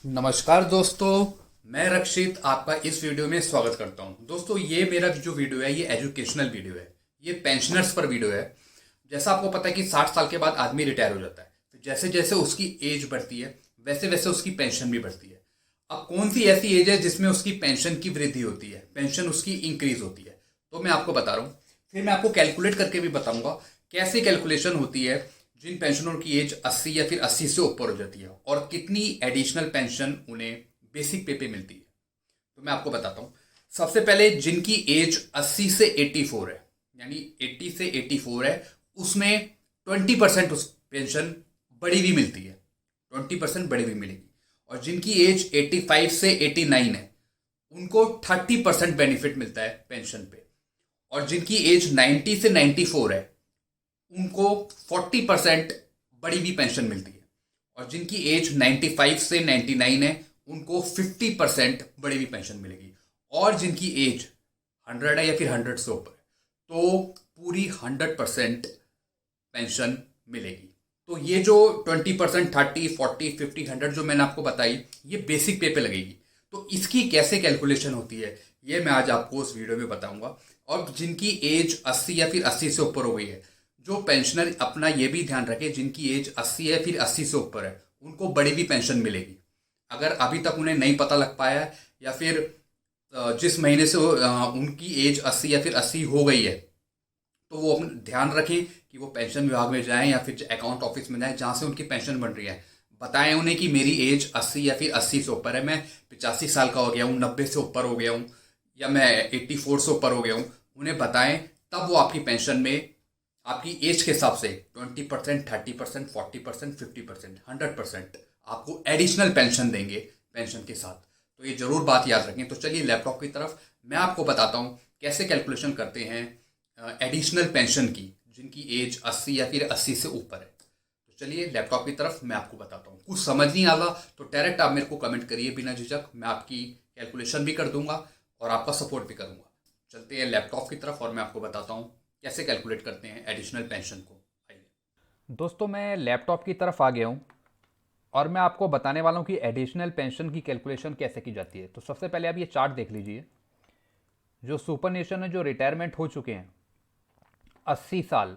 नमस्कार दोस्तों, मैं रक्षित आपका इस वीडियो में स्वागत करता हूं। दोस्तों, ये मेरा जो वीडियो है ये एजुकेशनल वीडियो है। ये पेंशनर्स पर वीडियो है। जैसा आपको पता है कि 60 साल के बाद आदमी रिटायर हो जाता है, तो जैसे जैसे उसकी एज बढ़ती है वैसे वैसे उसकी पेंशन भी बढ़ती है। अब कौन सी ऐसी एज है जिसमें उसकी पेंशन की वृद्धि होती है, पेंशन उसकी इंक्रीज होती है, तो मैं आपको बता रहा हूँ। फिर मैं आपको कैलकुलेट करके भी बताऊंगा कैसे कैलकुलेशन होती है जिन पेंशनरों की एज 80 या फिर 80 से ऊपर हो जाती है और कितनी एडिशनल पेंशन उन्हें बेसिक पे मिलती है। तो मैं आपको बताता हूँ। सबसे पहले जिनकी एज 80 से 84 है, यानी 80 से 84 है, उसमें 20% उस पेंशन बढ़ी हुई मिलती है, 20% बढ़ी हुई मिलेगी। और जिनकी एज 85 से 89 है उनको 30% बेनिफिट मिलता है पेंशन पे। और जिनकी एज 90 से 94 है उनको 40% बड़ी भी पेंशन मिलती है। और जिनकी एज 95 से 99 है उनको 50% बड़ी भी पेंशन मिलेगी। और जिनकी एज 100 है या फिर 100 से ऊपर है तो पूरी 100% पेंशन मिलेगी। तो ये जो 20%, 30, 40, 50, 100 जो मैंने आपको बताई, ये बेसिक पे लगेगी। तो इसकी कैसे कैलकुलेशन होती है ये मैं आज आपको इस वीडियो में बताऊंगा। और जिनकी एज 80 या फिर 80 से ऊपर हो गई है, जो पेंशनर अपना ये भी ध्यान रखे जिनकी एज 80 है फिर 80 से ऊपर है उनको बड़ी भी पेंशन मिलेगी। अगर अभी तक उन्हें नहीं पता लग पाया है या फिर जिस महीने से उनकी एज 80 या फिर 80 हो गई है, तो वो अपना ध्यान रखें कि वो पेंशन विभाग में जाएं या फिर अकाउंट ऑफिस में जाएं जहां से उनकी पेंशन बन रही है। बताएं उन्हें कि मेरी एज 80 या फिर 80 से ऊपर है, मैं 85 साल का हो गया हूँ, 90 से ऊपर हो गया हूँ, या मैं 84 से ऊपर हो गया हूँ। उन्हें बताएं, तब वो आपकी पेंशन में आपकी एज के हिसाब से 20%, 30%, 40%, 50%, 100% आपको एडिशनल पेंशन देंगे पेंशन के साथ। तो ये जरूर बात याद रखें। तो चलिए लैपटॉप की तरफ मैं आपको बताता हूँ कैसे कैलकुलेशन करते हैं एडिशनल पेंशन की जिनकी एज 80 या फिर 80 से ऊपर है। तो चलिए लैपटॉप की तरफ मैं आपको बताता हूँ। कुछ समझ नहीं आ रहा तो डायरेक्ट आप मेरे को कमेंट करिए बिना झिझक, मैं आपकी कैलकुलेशन भी कर दूंगा और आपका सपोर्ट भी करूंगा। चलते हैं लैपटॉप की तरफ और मैं आपको बताता हूँ कैसे कैलकुलेट करते हैं एडिशनल पेंशन को। आइए। दोस्तों, मैं लैपटॉप की तरफ आ गया हूँ और मैं आपको बताने वाला हूँ कि एडिशनल पेंशन की कैलकुलेशन कैसे की जाती है। तो सबसे पहले आप ये चार्ट देख लीजिए। जो सुपर नेशन है, जो रिटायरमेंट हो चुके हैं 80 साल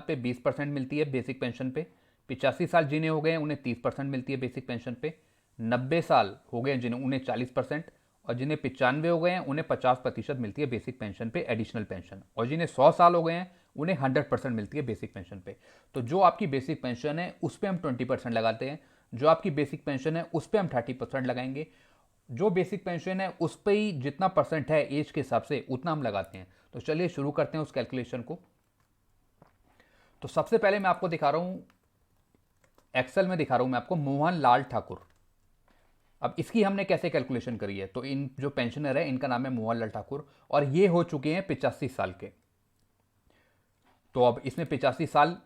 पे 20% मिलती है बेसिक पेंशन पे। 85 साल जिन्हें हो गए हैं उन्हें 30% मिलती है बेसिक पेंशन पे। 90 साल हो गए हैं जिन्हें, उन्हें 40%। और जिन्हें 95 हो गए हैं उन्हें 50% मिलती है बेसिक पेंशन पे एडिशनल पेंशन। और जिन्हें 100 साल हो गए हैं उन्हें 100% मिलती है बेसिक पेंशन पे। तो जो आपकी बेसिक पेंशन है उस पर हम 20% लगाते हैं, जो आपकी बेसिक पेंशन है उस पर हम 30% लगाएंगे। जो बेसिक पेंशन है उस पर ही जितना परसेंट है एज के हिसाब से उतना हम लगाते हैं। तो चलिए शुरू करते हैं उस कैलकुलेशन को। तो सबसे पहले मैं आपको दिखा रहा हूं, एक्सेल में दिखा रहा हूं मैं आपको मोहन लाल ठाकुर। अब इसकी हमने कैसे कैलकुलेशन करी है, तो इन जो पेंशनर है इनका नाम है मोहन लाल ठाकुर और ये हो चुके हैं 85 साल के। तो अब इसमें 85 साल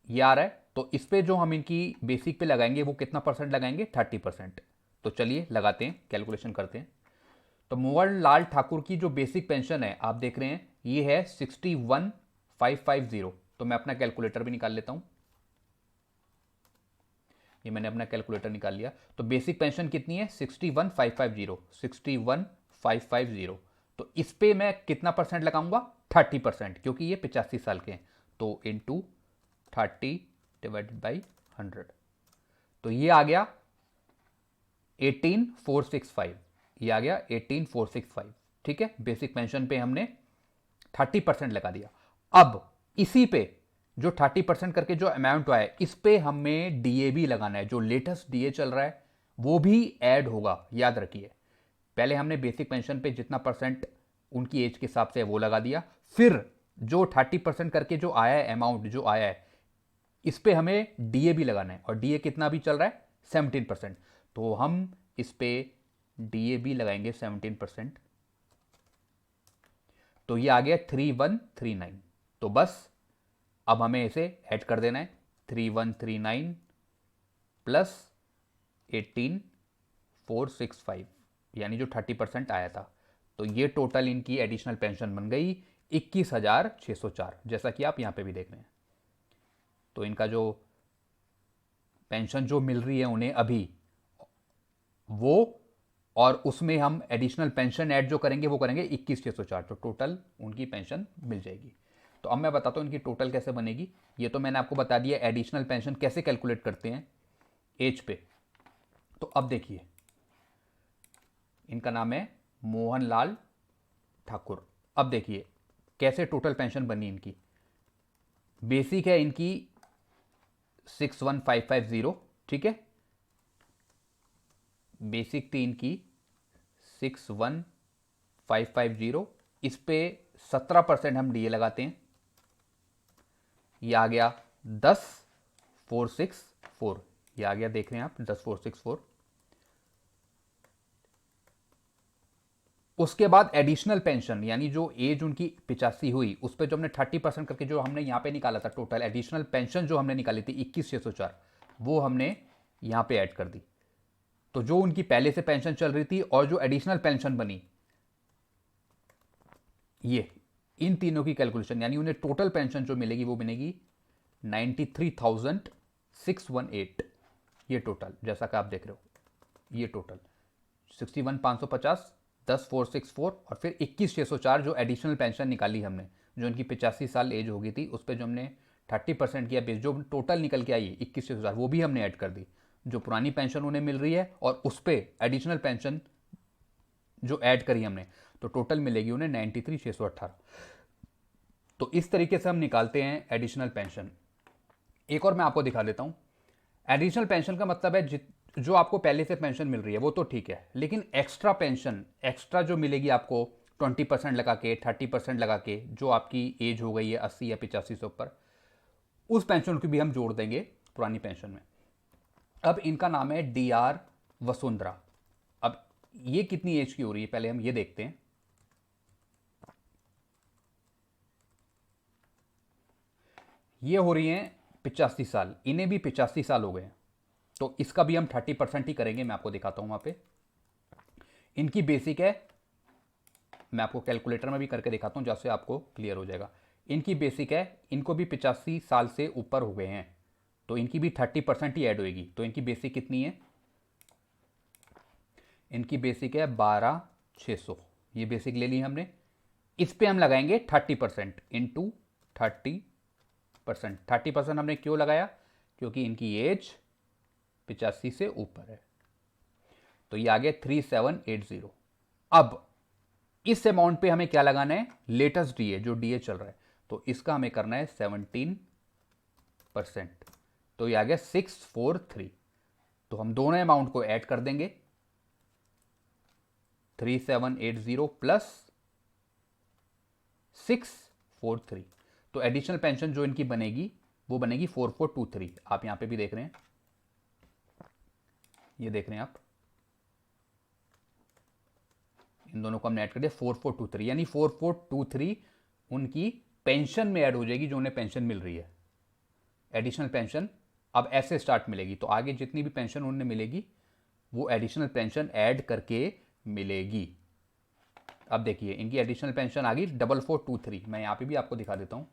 ये आ रहा है, तो इस पे जो हम इनकी बेसिक पे लगाएंगे वो कितना परसेंट लगाएंगे, 30%। तो चलिए लगाते हैं, कैलकुलेशन करते हैं। तो मोहन लाल ठाकुर की जो बेसिक पेंशन है आप देख रहे हैं ये है 61,550। तो मैं अपना कैलकुलेटर भी निकाल लेता हूं। ये मैंने अपना कैलकुलेटर निकाल लिया। तो बेसिक पेंशन कितनी है, 61,550, 61,550। तो इस पे मैं कितना परसेंट लगाऊंगा, 30%, क्योंकि ये 85 साल के हैं। तो इंटू 30/100। तो ये आ गया 18,465। ये आ गया 18,465। ठीक है, बेसिक पेंशन पे हमने 30% लगा दिया। अब इसी पे जो 30% करके जो अमाउंट आया है इस पे हमें डीए भी लगाना है। जो लेटेस्ट डीए चल रहा है वो भी ऐड होगा, याद रखिए। पहले हमने बेसिक पेंशन पे जितना परसेंट उनकी एज के हिसाब से वो लगा दिया, फिर जो 30% करके जो आया है अमाउंट जो आया है इस पे हमें डीए भी लगाना है। और डीए कितना भी चल रहा है, 17%। तो हम इस पे डीए भी लगाएंगे 17%। तो ये आ गया 3139। तो बस अब हमें इसे ऐड कर देना है, 3139 प्लस 18,465, यानी जो 30% आया था। तो ये टोटल इनकी एडिशनल पेंशन बन गई 21,604, जैसा कि आप यहां पे भी देख रहे हैं। तो इनका जो पेंशन जो मिल रही है उन्हें अभी वो, और उसमें हम एडिशनल पेंशन ऐड जो करेंगे वो करेंगे 21,604, तो टोटल उनकी पेंशन मिल जाएगी। तो अब मैं बताता हूँ इनकी टोटल कैसे बनेगी। ये तो मैंने आपको बता दिया एडिशनल पेंशन कैसे कैलकुलेट करते हैं एज पे। तो अब देखिए, इनका नाम है मोहनलाल ठाकुर। अब देखिए कैसे टोटल पेंशन बनी इनकी। बेसिक है इनकी 61550, ठीक है, बेसिक थी इनकी 61550। इस पे 17% हम डीए लगाते हैं, ये आ गया 10,464, ये आ गया, देख रहे हैं आप 10,464। उसके बाद एडिशनल पेंशन यानी जो एज उनकी 85 हुई उस पर जो हमने 30% करके जो हमने यहाँ पे निकाला था, टोटल एडिशनल पेंशन जो हमने निकाली थी 21,604, वो हमने यहाँ पे ऐड कर दी। तो जो उनकी पहले से पेंशन चल रही थी और जो एडिशनल पेंशन बनी, ये इन तीनों की कैलकुलेशन, यानी उन्हें टोटल पेंशन जो मिलेगी वो मिलेगी 93,618। ये टोटल जैसा कि आप देख रहे हो, ये टोटल 61,550, 10,464 और फिर 21,604 जो एडिशनल पेंशन निकाली हमने, जो उनकी 85 साल एज हो गई थी उस पर जो हमने 30% किया बेस, जो टोटल निकल के आई 21,604 वो भी हमने ऐड कर दी। जो पुरानी पेंशन उन्हें मिल रही है और उस पर एडिशनल पेंशन जो ऐड करी हमने, तो टोटल मिलेगी उन्हें 93,618। तो इस तरीके से हम निकालते हैं एडिशनल पेंशन। एक और मैं आपको दिखा देता हूं। एडिशनल पेंशन का मतलब है जो आपको पहले से पेंशन मिल रही है वो तो ठीक है, लेकिन एक्स्ट्रा पेंशन, एक्स्ट्रा जो मिलेगी आपको 20% लगा के, 30% लगा के, जो आपकी एज हो गई है 80 या 85 से ऊपर, उस पेंशन को भी हम जोड़ देंगे पुरानी पेंशन में। अब इनका नाम है DR वसुंधरा। अब ये कितनी एज की हो रही है पहले हम ये देखते हैं। ये हो रही हैं 85 साल, इन्हें भी 85 साल हो गए हैं, तो इसका भी हम 30% ही करेंगे। मैं आपको दिखाता हूं वहां पे इनकी बेसिक है, मैं आपको कैलकुलेटर में भी करके दिखाता हूं जैसे आपको क्लियर हो जाएगा। इनकी बेसिक है, इनको भी 85 साल से ऊपर हो गए हैं, तो इनकी भी 30% ही ऐड होएगी। तो इनकी बेसिक कितनी है, इनकी बेसिक है 12,600, ये बेसिक ले ली हमने। इस पे हम लगाएंगे 30% इंटू 30%। 30% हमने क्यों लगाया, क्योंकि इनकी एज 85 से ऊपर है, तो ये आ गया 3780। अब इस अमाउंट पे हमें क्या लगाना है, लेटेस्ट डीए, जो डीए चल रहा है, तो इसका हमें करना है 17%, तो ये आ गया 643। तो हम दोनों अमाउंट को ऐड कर देंगे, 3780 प्लस 643, तो एडिशनल पेंशन जो इनकी बनेगी वो बनेगी 4423। आप यहां पे भी देख रहे हैं, ये देख रहे हैं आप, इन दोनों को हमने ऐड कर दिया 4423, यानी 4423 उनकी पेंशन में ऐड हो जाएगी जो उन्हें पेंशन मिल रही है। एडिशनल पेंशन अब ऐसे स्टार्ट मिलेगी, तो आगे जितनी भी पेंशन उन्हें मिलेगी वो एडिशनल पेंशन ऐड करके मिलेगी। अब देखिए इनकी एडिशनल पेंशन आ गई 4423। मैं यहां पे भी आपको दिखा देता हूं,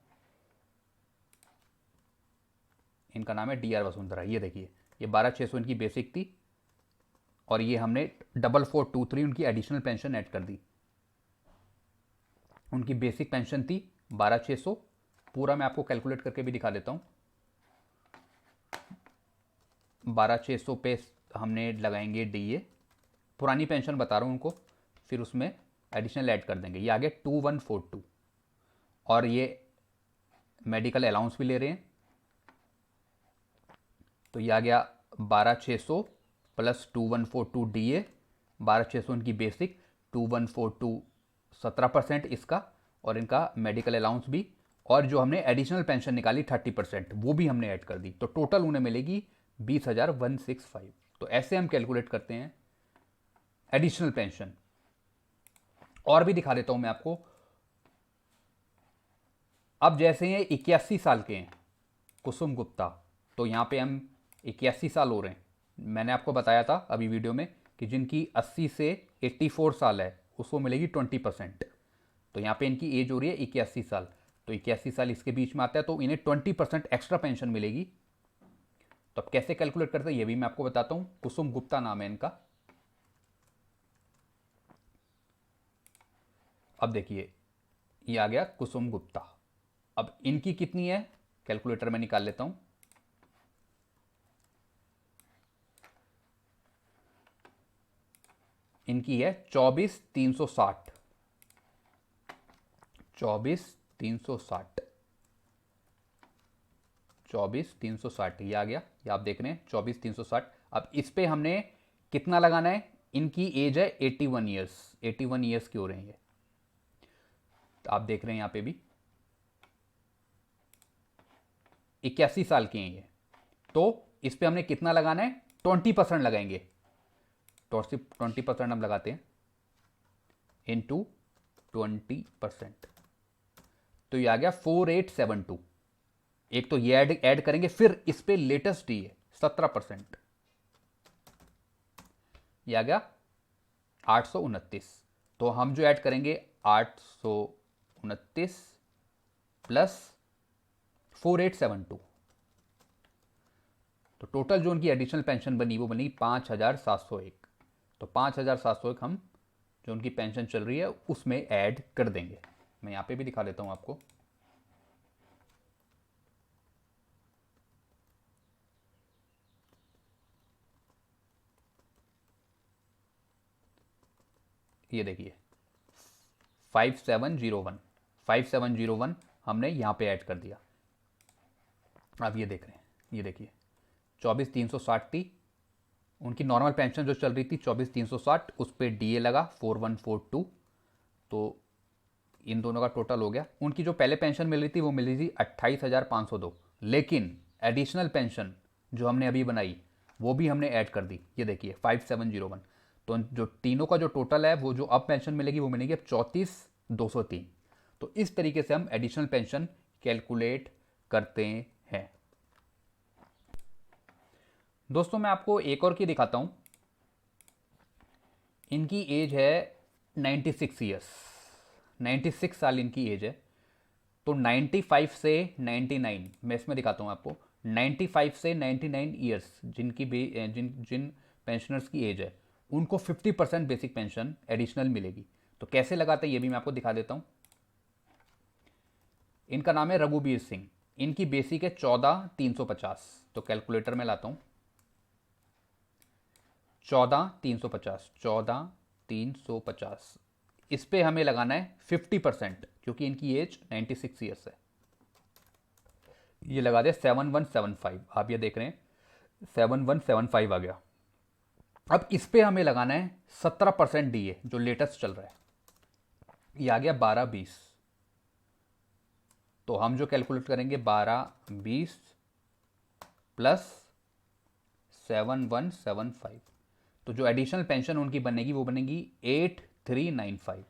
इनका नाम है DR वसुंधरा। ये देखिए, ये 12,600 इनकी बेसिक थी और ये हमने 4423 उनकी एडिशनल पेंशन ऐड कर दी। उनकी बेसिक पेंशन थी 12,600, पूरा मैं आपको कैलकुलेट करके भी दिखा देता हूं। 12,600 पे हमने लगाएंगे डीए, पुरानी पेंशन बता रहा हूं उनको, फिर उसमें एडिशनल ऐड कर देंगे, ये आ गया 2142। और ये मेडिकल अलाउंस भी ले रहे हैं, तो ये आ गया 12,600 प्लस 2142 डीए, 12,600 इनकी बेसिक, 2142 17% इसका, और इनका मेडिकल अलाउंस भी, और जो हमने एडिशनल पेंशन निकाली 30% वो भी हमने ऐड कर दी, तो टोटल उन्हें मिलेगी 20,165। तो ऐसे हम कैलकुलेट करते हैं एडिशनल पेंशन। और भी दिखा देता हूं मैं आपको। अब जैसे ये 81 साल के हैं कुसुम गुप्ता, तो यहां पे हम 81 साल हो रहे हैं। मैंने आपको बताया था अभी वीडियो में कि जिनकी 80 से 84 साल है उसको मिलेगी 20%, तो यहाँ पे इनकी एज हो रही है 81 साल, तो 81 साल इसके बीच में आता है, तो इन्हें 20% एक्स्ट्रा पेंशन मिलेगी। तो अब कैसे कैलकुलेट करते हैं ये भी मैं आपको बताता हूँ। कुसुम गुप्ता नाम है इनका, अब देखिए ये आ गया कुसुम गुप्ता। अब इनकी कितनी है, कैलकुलेटर में निकाल लेता हूं। इनकी है 24,360, 24,360, 24,360 ये आ गया, ये आप देख रहे हैं 24,360। अब इस पे हमने कितना लगाना है, इनकी एज है 81 ईयर्स, 81 ईयर्स की हो रहे हैं ये, तो आप देख रहे हैं यहाँ पे भी 81 साल के हैं ये। तो इस पे हमने कितना लगाना है, 20% लगाएंगे, 20% हम लगाते हैं इंटू 20%, तो ये आ गया 4872। एक तो ये ऐड करेंगे, फिर इस पे लेटेस्ट डी है 17%, ये आ गया 829। तो हम जो ऐड करेंगे 829 प्लस 4872, तो टोटल जो उनकी एडिशनल पेंशन बनी वो बनी 5,701। तो 5,701 हम जो उनकी पेंशन चल रही है उसमें ऐड कर देंगे। मैं यहाँ पे भी दिखा देता हूँ आपको। ये देखिए 5701, 5701 हमने यहाँ पे ऐड कर दिया। अब ये देख रहे हैं, ये देखिए 24,360 थी उनकी नॉर्मल पेंशन जो चल रही थी 24,360, उस पर डीए लगा 4142, तो इन दोनों का टोटल हो गया। उनकी जो पहले पेंशन मिल रही थी वो मिल रही थी 28,502, लेकिन एडिशनल पेंशन जो हमने अभी बनाई वो भी हमने ऐड कर दी, ये देखिए 5701। तो जो तीनों का जो टोटल है वो जो अब पेंशन मिलेगी वो मिलेगी अब 34,203। तो इस तरीके से हम एडिशनल पेंशन कैलकुलेट करते हैं। दोस्तों मैं आपको एक और की दिखाता हूं। इनकी एज है 96 ईयर्स, 96 साल इनकी एज है। तो 95 से 99, मैं इसमें दिखाता हूं आपको, 95 से 99 ईयर्स जिन पेंशनर्स की एज है उनको 50% बेसिक पेंशन एडिशनल मिलेगी। तो कैसे लगाते हैं ये भी मैं आपको दिखा देता हूं। इनका नाम है रघुबीर सिंह, इनकी बेसिक है 14,350। तो कैलकुलेटर में लाता हूं, 14,350, 14,350, इस पे हमें लगाना है 50%, क्योंकि इनकी एज 96 ईयर्स है। ये लगा दे 7175, आप ये देख रहे हैं 7175 आ गया। अब इस पे हमें लगाना है 17% डीए जो लेटेस्ट चल रहा है, ये आ गया 1220। तो हम जो कैलकुलेट करेंगे 1220 प्लस 7175, तो जो एडिशनल पेंशन उनकी बनेगी वो बनेगी 8395।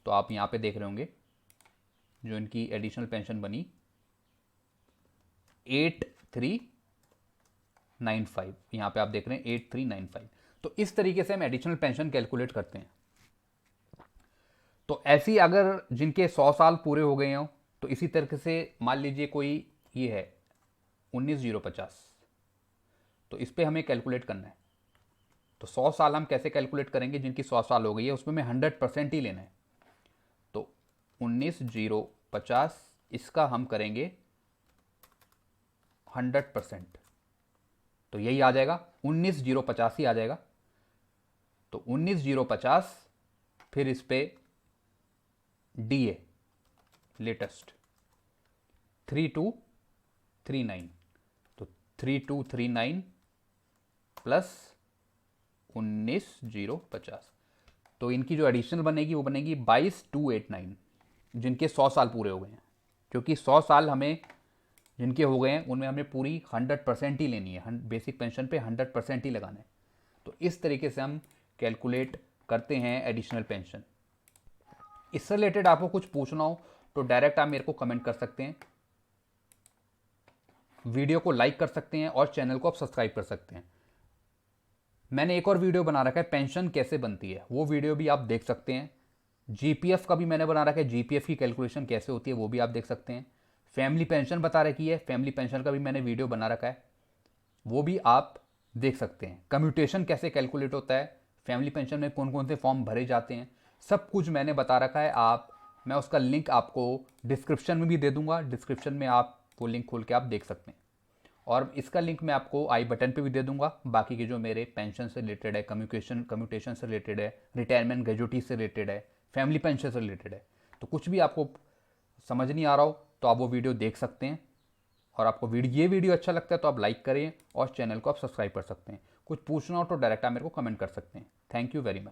तो आप यहाँ पे देख रहे होंगे जो इनकी एडिशनल पेंशन बनी 8395, यहाँ पे आप देख रहे हैं 8395। तो इस तरीके से हम एडिशनल पेंशन कैलकुलेट करते हैं। तो ऐसी अगर जिनके 100 साल पूरे हो गए हों तो इसी तरीके से मान लीजिए कोई ये है 19,050, तो इस पे हमें कैलकुलेट करना है। तो 100 साल हम कैसे कैलकुलेट करेंगे, जिनकी 100 साल हो गई है उसमें हमें 100% ही लेना है। तो 19,050 इसका हम करेंगे 100%, तो यही आ जाएगा 19,050 ही आ जाएगा। तो 19,050 फिर इस पे डीए लेटेस्ट 3239, तो 3239 प्लस 19,050, तो इनकी जो एडिशनल बनेगी वो बनेगी 22,289, जिनके 100 साल पूरे हो गए हैं। क्योंकि 100 साल हमें जिनके हो गए हैं उनमें हमें पूरी 100% ही लेनी है, बेसिक पेंशन पे 100% ही लगाना है। तो इस तरीके से हम कैलकुलेट करते हैं एडिशनल पेंशन। इससे रिलेटेड आपको कुछ पूछना हो तो डायरेक्ट आप मेरे को कमेंट कर सकते हैं, वीडियो को लाइक कर सकते हैं और चैनल को आप सब्सक्राइब कर सकते हैं। मैंने एक और वीडियो बना रखा है पेंशन कैसे बनती है, वो वीडियो भी आप देख सकते हैं। जीपीएफ का भी मैंने बना रखा है, जीपीएफ की कैलकुलेशन कैसे होती है वो भी आप देख सकते हैं। फैमिली पेंशन बता रखी है, फैमिली पेंशन का भी मैंने वीडियो बना रखा है, वो भी आप देख सकते हैं। कम्यूटेशन कैसे कैलकुलेट होता है, फैमिली पेंशन में कौन कौन से फॉर्म भरे जाते हैं, सब कुछ मैंने बता रखा है। मैं उसका लिंक आपको डिस्क्रिप्शन में भी दे दूंगा। डिस्क्रिप्शन में आप वो लिंक खोल के आप देख सकते हैं। और इसका लिंक मैं आपको आई बटन पे भी दे दूंगा। बाकी के जो मेरे पेंशन से रिलेटेड है, कम्यूटेशन से रिलेटेड है, रिटायरमेंट ग्रेजुटी से रिलेटेड है, फैमिली पेंशन से रिलेटेड है, तो कुछ भी आपको समझ नहीं आ रहा हो तो आप वो वीडियो देख सकते हैं। और आपको ये वीडियो अच्छा लगता है तो आप लाइक करें और चैनल को आप सब्सक्राइब कर सकते हैं। कुछ पूछना हो तो डायरेक्ट आप मेरे को कमेंट कर सकते हैं। Thank you very much.